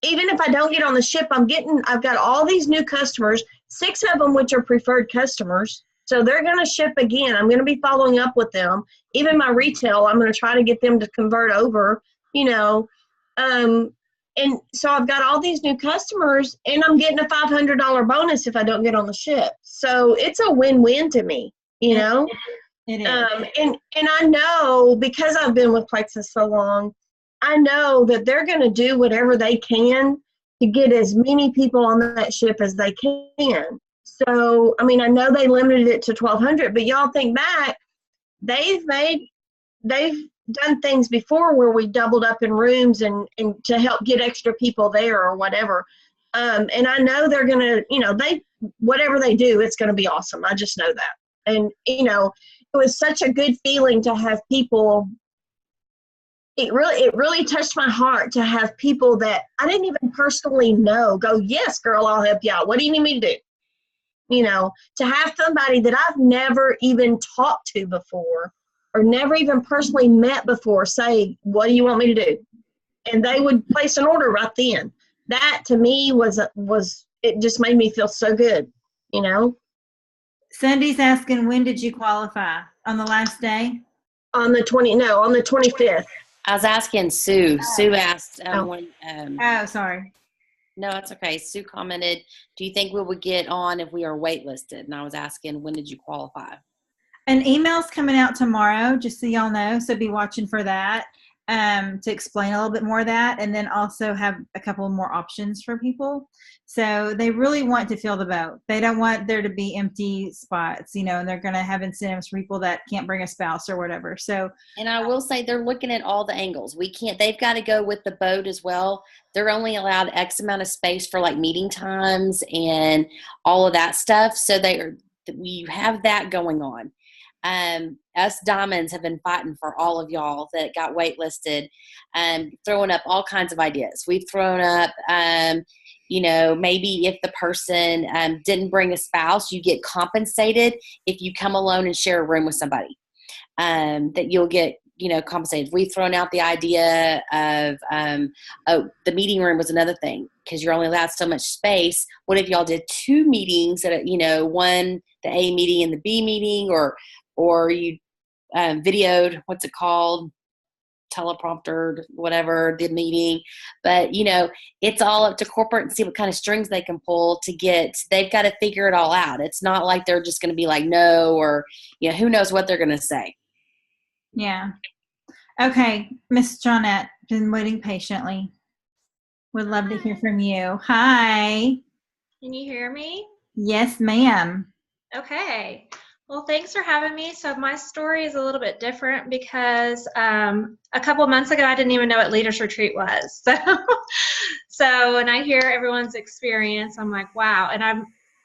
even if I don't get on the ship, I've got all these new customers, 6 of them which are preferred customers. So they're going to ship again. I'm going to be following up with them. Even my retail, I'm going to try to get them to convert over, and so I've got all these new customers and I'm getting a $500 bonus if I don't get on the ship. So it's a win-win to me, It is. And I know because I've been with Plexus so long, I know that they're going to do whatever they can to get as many people on that ship as they can. So, I mean, I know they limited it to 1,200, but y'all think back, they've done things before where we doubled up in rooms and to help get extra people there or whatever. And I know they're going to, whatever they do, it's going to be awesome. I just know that. And, it was such a good feeling to have people. It really touched my heart to have people that I didn't even personally know go, yes, girl, I'll help you out. What do you need me to do? To have somebody that I've never even talked to before or never even personally met before say, what do you want me to do? And they would place an order right then. That to me was it just made me feel so good, Cindy's asking, when did you qualify? On the last day? On the 25th. I was asking Sue. Sue asked Sorry. No, it's okay. Sue commented, do you think we would get on if we are waitlisted? And I was asking, when did you qualify? An email's coming out tomorrow, just so y'all know. So be watching for that to explain a little bit more of that, and then also have a couple more options for people. So they really want to fill the boat. They don't want there to be empty spots, and they're going to have incentives for people that can't bring a spouse or whatever. So, and I will say they're looking at all the angles. They've got to go with the boat as well. They're only allowed X amount of space for like meeting times and all of that stuff. So we have that going on. Us diamonds have been fighting for all of y'all that got waitlisted, throwing up all kinds of ideas. We've thrown up, maybe if the person didn't bring a spouse, you get compensated if you come alone and share a room with somebody, that you'll get, compensated. We've thrown out the idea of, the meeting room was another thing because you're only allowed so much space. What if y'all did 2 meetings at one, the A meeting and the B meeting, or you videoed, what's it called, teleprompter, whatever, the meeting. But, it's all up to corporate and see what kind of strings they can pull they've got to figure it all out. It's not like they're just going to be like, no, or, who knows what they're going to say. Yeah. Okay. Miss Johnette, been waiting patiently. Would love to hear from you. Hi. Can you hear me? Yes, ma'am. Okay. Well, thanks for having me. So my story is a little bit different because a couple months ago, I didn't even know what Leaders Retreat was. So when I hear everyone's experience, I'm like, wow. And I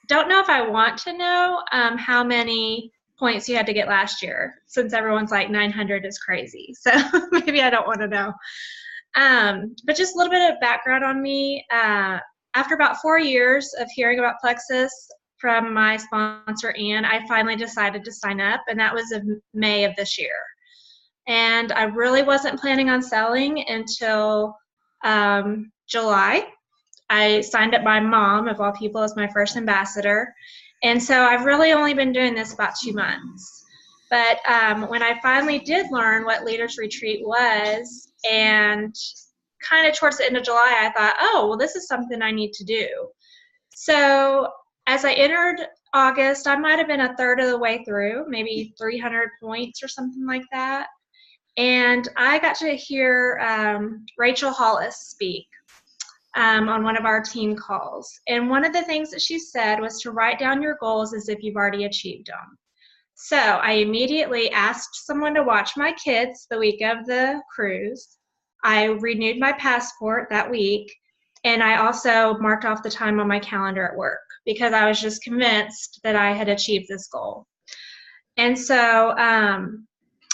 don't know if I want to know how many points you had to get last year, since everyone's like 900 is crazy. So maybe I don't want to know. But just a little bit of background on me. After about 4 years of hearing about Plexus from my sponsor, Ann, I finally decided to sign up, and that was in May of this year. And I really wasn't planning on selling until July. I signed up my mom, of all people, as my first ambassador. And so I've really only been doing this about 2 months. But when I finally did learn what Leaders Retreat was, and kind of towards the end of July, I thought, oh, well, this is something I need to do. So as I entered August. I might have been a third of the way through, maybe 300 points or something like that. And I got to hear Rachel Hollis speak on one of our team calls. And one of the things that she said was to write down your goals as if you've already achieved them. So I immediately asked someone to watch my kids the week of the cruise. I renewed my passport that week, and I also marked off the time on my calendar at work because I was just convinced that I had achieved this goal. And so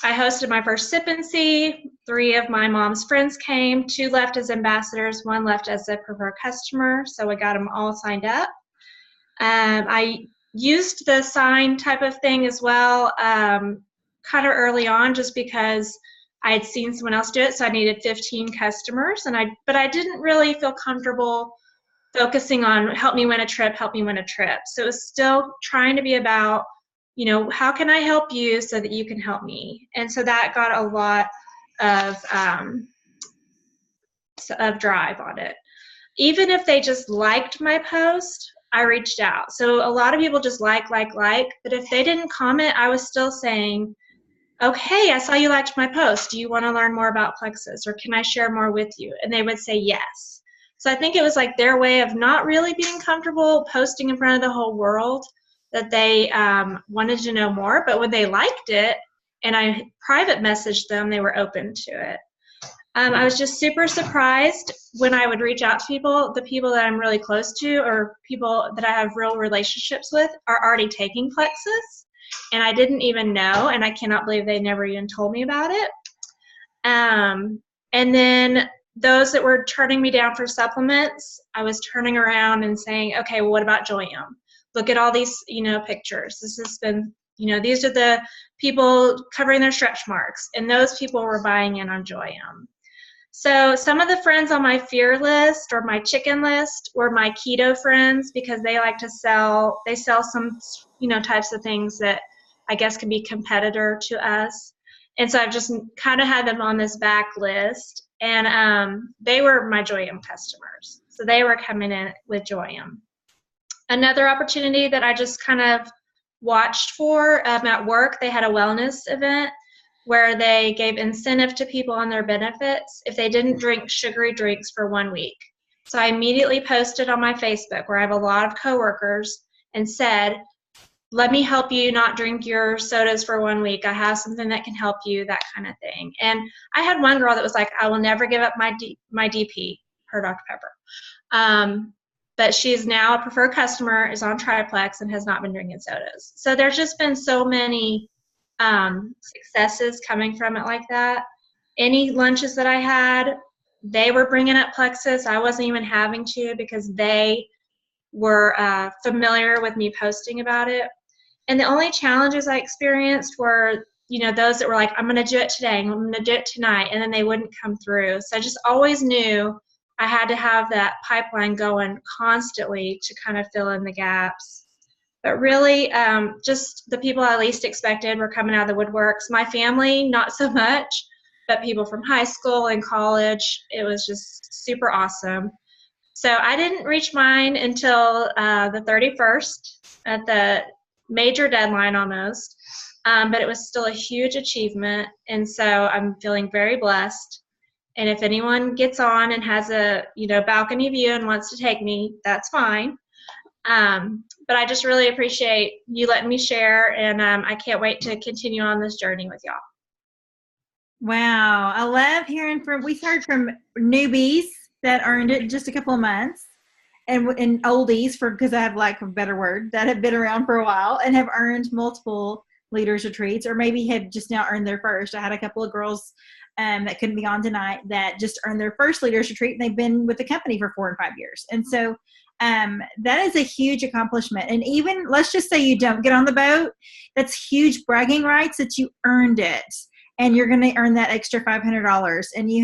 I hosted my first Sip and See. 3 of my mom's friends came. 2 left as ambassadors. 1 left as a preferred customer. So we got them all signed up. I used the sign type of thing as well kind of early on just because I had seen someone else do it. So I needed 15 customers. But I didn't really feel comfortable focusing on help me win a trip, help me win a trip. So it was still trying to be about, you know, how can I help you so that you can help me? And so that got a lot of drive on it. Even if they just liked my post, I reached out. So a lot of people just like, but if they didn't comment, I was still saying, okay, I saw you liked my post. Do you want to learn more about Plexus, or can I share more with you? And they would say yes. So I think it was like their way of not really being comfortable posting in front of the whole world, that they wanted to know more, but when they liked it and I private messaged them, they were open to it. I was just super surprised when I would reach out to people. The people that I'm really close to or people that I have real relationships with are already taking Plexus, and I didn't even know, and I cannot believe they never even told me about it. And then those that were turning me down for supplements, I was turning around and saying, okay, well, what about Joyum? Look at all these, pictures. This has been, these are the people covering their stretch marks, and those people were buying in on Joyum. So some of the friends on my fear list or my chicken list were my keto friends because they like to sell, some, types of things that I guess can be competitor to us. And so I've just kind of had them on this back list, and they were my Joyum customers. So they were coming in with Joyum. Another opportunity that I just kind of watched for at work, they had a wellness event where they gave incentive to people on their benefits if they didn't drink sugary drinks for 1 week. So I immediately posted on my Facebook, where I have a lot of coworkers, and said, let me help you not drink your sodas for 1 week. I have something that can help you, that kind of thing. And I had one girl that was like, I will never give up my DP, her Dr. Pepper. But she's now a preferred customer, is on Triplex, and has not been drinking sodas. So there's just been so many successes coming from it like that. Any lunches that I had, they were bringing up Plexus. I wasn't even having to because they were familiar with me posting about it. And the only challenges I experienced were, those that were like, I'm going to do it today, I'm going to do it tonight, and then they wouldn't come through. So I just always knew I had to have that pipeline going constantly to kind of fill in the gaps. But really, just the people I least expected were coming out of the woodworks. My family, not so much, but people from high school and college, it was just super awesome. So I didn't reach mine until the 31st, at the major deadline almost, but it was still a huge achievement, and so I'm feeling very blessed. And if anyone gets on and has a balcony view and wants to take me, that's fine. But I just really appreciate you letting me share, and I can't wait to continue on this journey with y'all. Wow, I love hearing we heard from newbies that earned it in just a couple of months, and oldies, because I have lack of a better word, that have been around for a while and have earned multiple leaders retreats, or maybe have just now earned their first. I had a couple of girls that couldn't be on tonight that just earned their first leaders retreat, and they've been with the company for 4 and 5 years. And so that is a huge accomplishment. And even, let's just say you don't get on the boat, that's huge bragging rights that you earned it. And you're going to earn that extra $500. And you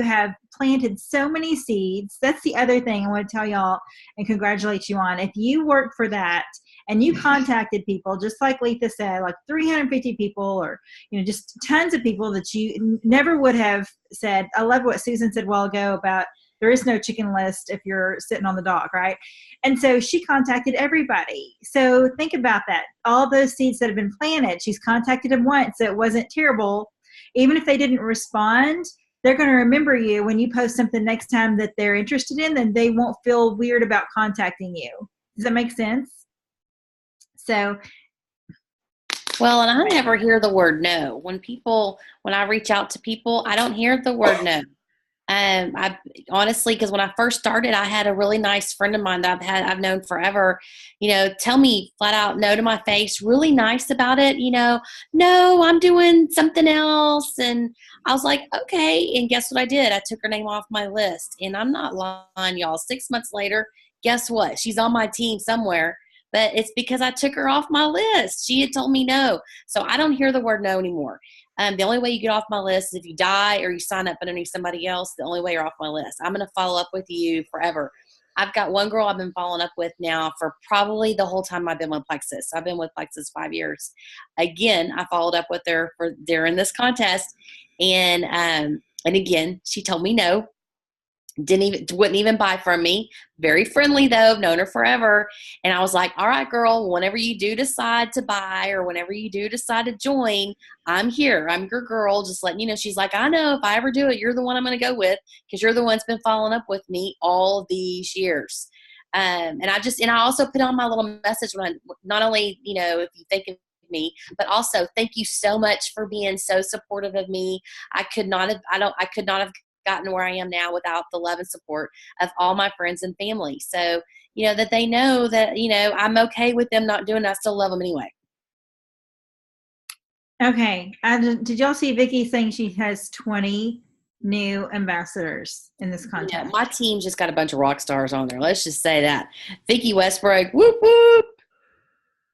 have planted so many seeds. That's the other thing I want to tell y'all and congratulate you on. If you work for that and you contacted people, just like Letha said, like 350 people, or just tons of people that you never would have said. I love what Susan said a while ago about There is no chicken list if you're sitting on the dock, right? And so she contacted everybody. So think about that. All those seeds that have been planted, she's contacted them once. So it wasn't terrible. Even if they didn't respond, they're going to remember you when you post something next time that they're interested in, then they won't feel weird about contacting you. Does that make sense? So, well, and I never hear the word no. When I reach out to people, I don't hear the word no. I honestly, because when I first started, I had a really nice friend of mine that I've known forever, tell me flat out no to my face, really nice about it, no, I'm doing something else. And I was like, okay. And guess what I did? I took her name off my list, and I'm not lying, y'all. 6 months later, guess what? She's on my team somewhere, but it's because I took her off my list. She had told me no. So I don't hear the word no anymore. The only way you get off my list is if you die or you sign up underneath somebody else. The only way you're off my list. I'm going to follow up with you forever. I've got one girl I've been following up with now for probably the whole time I've been with Plexus. I've been with Plexus 5 years. Again, I followed up with her during this contest. And again, she told me no. Wouldn't even buy from me. Very friendly though, known her forever. And I was like, all right, girl, whenever you do decide to buy or whenever you do decide to join, I'm here. I'm your girl. Just letting you know. She's like, I know if I ever do it, you're the one I'm going to go with, because you're the one that's been following up with me all these years. And I also put on my little message when not only, if you think of me, but also thank you so much for being so supportive of me. I could not have gotten where I am now without the love and support of all my friends and family. So, that they know that, I'm okay with them not doing it. I still love them anyway. Okay. Did y'all see Vicki saying she has 20 new ambassadors in this contest? My team just got a bunch of rock stars on there. Let's just say that. Vicki Westbrook, whoop, whoop.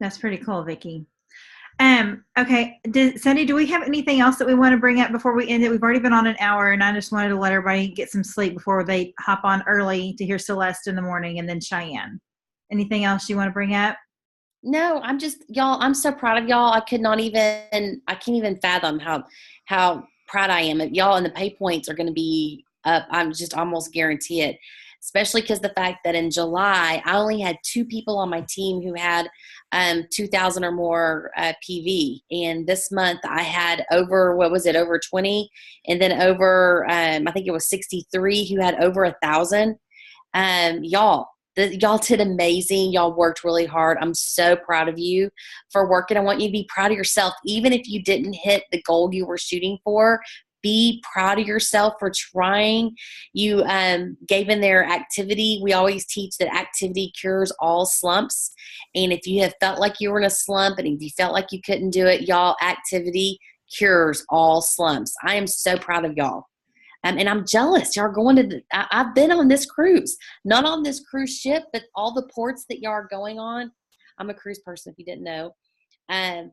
That's pretty cool, Vicki. Okay. Sandy, do we have anything else that we want to bring up before we end it? We've already been on an hour, and I just wanted to let everybody get some sleep before they hop on early to hear Celeste in the morning and then Cheyenne. Anything else you want to bring up? No, I'm so proud of y'all. I can't even fathom how proud I am of y'all, and the pay points are going to be up. I'm just almost guarantee it. Especially because the fact that in July, I only had 2 people on my team who had 2,000 or more PV. And this month I had over 20, and then over, I think it was 63 who had over 1,000. Y'all did amazing. Y'all worked really hard. I'm so proud of you for working. I want you to be proud of yourself. Even if you didn't hit the goal you were shooting for, be proud of yourself for trying. You gave in their activity. We always teach that activity cures all slumps. And if you have felt like you were in a slump and if you felt like you couldn't do it, y'all, activity cures all slumps. I am so proud of y'all. And I'm jealous. Y'all are going to I've been on this cruise. Not on this cruise ship, but all the ports that y'all are going on. I'm a cruise person, if you didn't know.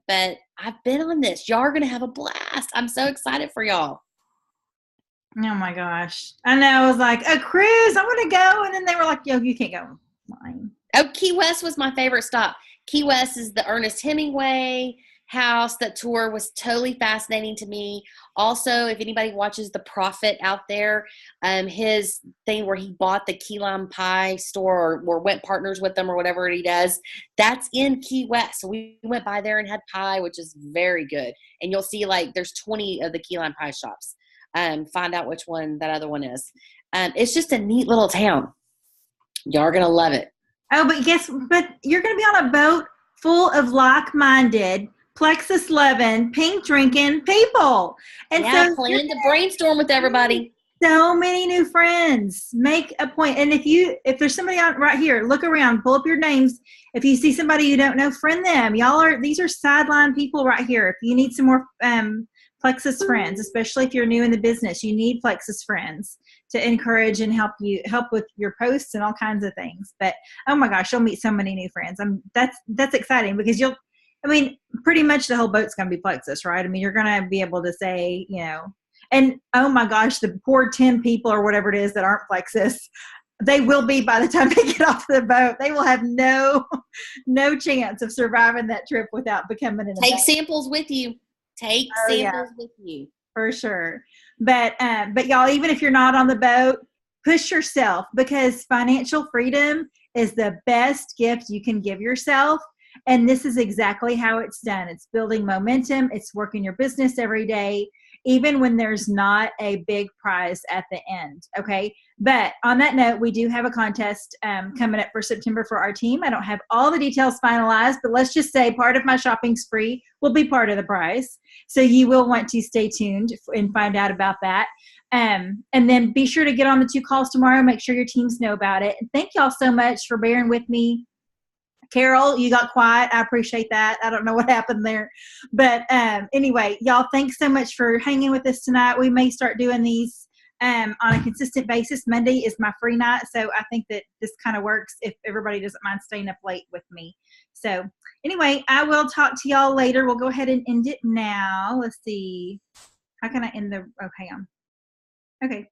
But I've been on this. Y'all are going to have a blast. I'm so excited for y'all. Oh my gosh. I know. I was like, a cruise, I want to go. And then they were like, yo, you can't go. Fine. Oh, Key West was my favorite stop. Key West is the Ernest Hemingway house. That tour was totally fascinating to me. Also, if anybody watches The Prophet out there, his thing where he bought the key lime pie store or went partners with them or whatever he does, that's in Key West. So we went by there and had pie, which is very good. And you'll see there's 20 of the key lime pie shops. Find out which one that other one is. It's just a neat little town. Y'all are going to love it. Oh, but you're going to be on a boat full of like-minded, Plexus loving, pink drinking people. And so plan to brainstorm with everybody. So many new friends. Make a point. And if there's somebody out right here, look around, pull up your names. If you see somebody you don't know, friend them. These are sideline people right here. If you need some more Plexus friends, especially if you're new in the business, you need Plexus friends to encourage and help with your posts and all kinds of things. But oh my gosh, you'll meet so many new friends. That's exciting because pretty much the whole boat's going to be Plexus, right? I mean, you're going to be able to say, and oh my gosh, the poor 10 people or whatever it is that aren't Plexus, they will be by the time they get off the boat. They will have no chance of surviving that trip without becoming an Take samples with you. Take samples with you. For sure. But y'all, even if you're not on the boat, push yourself, because financial freedom is the best gift you can give yourself. And this is exactly how it's done. It's building momentum. It's working your business every day, even when there's not a big prize at the end. Okay. But on that note, we do have a contest coming up for September for our team. I don't have all the details finalized, but let's just say part of my shopping spree will be part of the prize. So you will want to stay tuned and find out about that. And then be sure to get on the 2 calls tomorrow. Make sure your teams know about it. And thank y'all so much for bearing with me. Carol, you got quiet. I appreciate that. I don't know what happened there. But anyway, y'all, thanks so much for hanging with us tonight. We may start doing these on a consistent basis. Monday is my free night, so I think that this kind of works if everybody doesn't mind staying up late with me. So anyway, I will talk to y'all later. We'll go ahead and end it now. Let's see. How can I end the – oh, hang on. Okay.